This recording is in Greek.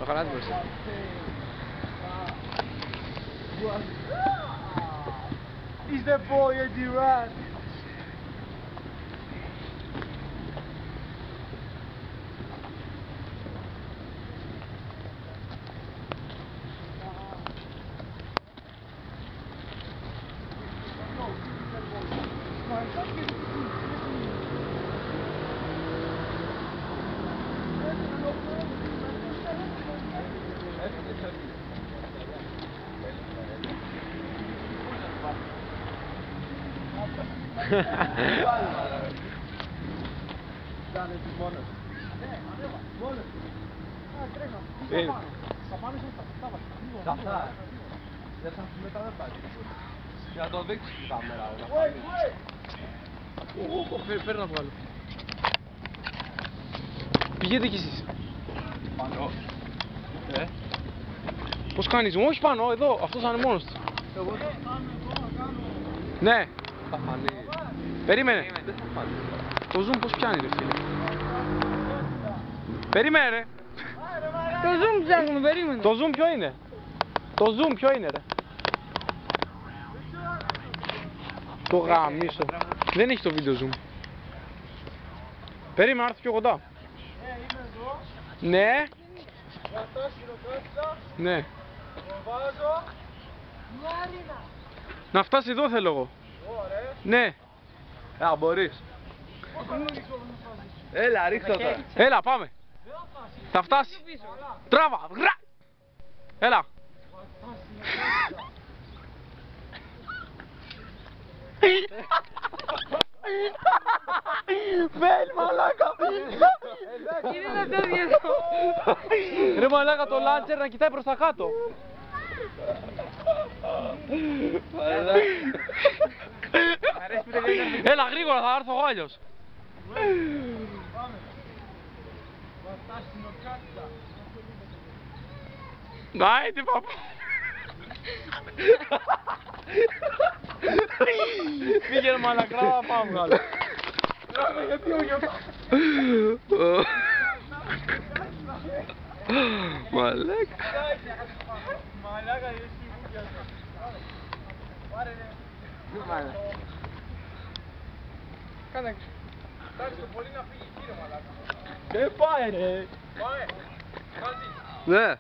Το χαλάτι μου εσύ. He's the boy at Iran. Για να το δείξεις την κάμερα. Φέρε να βγάλω. Πηγαίνετε κι εσείς. Πάνω. Πώς κάνεις, όχι πάνω, εδώ, αυτός θα είναι μόνος του. Εγώ Ναι, θα φανεί. περίμενε. Δεν θα φανεί. Το zoom πώς πιάνει ρε φίλε. Περίμενε ρε. Το zoom ψάχνουμε, περίμενε. Το zoom ποιο είναι. Το zoom ποιο είναι ρε. Το γαμίσω. Δεν έχει το βίντεο zoom. Περίμενε να έρθει πιο κοντά. Είμαι εδώ. Ναι. Κρατάς χειροκράτητα. Ναι. Βάζω. Να φτάσει εδώ θέλω εγώ. Ωραία. Ναι. Μπορείς. Έλα, ρίξω τώρα. Έλα πάμε. Θα φτάσει. Τράβα. Γρα. Έλα. Βέλ μαλάκα. Είναι να φτάσει εδώ. Ρε μαλάκα το λάντσερ να κοιτάει προς τα κάτω. Έλα γρήγορα θα έρθω εγώ αλλιώς. Κρατάς χειροκράτητα. Άιντε παππού. Πήγαινε μαλακρά να πάω βγάλω. Γιατί όχι αυτό. Μαλάκα. Μαλάκα, εσύ μου πιάσα. Πάρε ρε. Κάνε. Εντάξει το πολύ να φύγει, κύριε μαλάκα. Δεν πάει ρε. Πάμε. Μαζί. Ναι.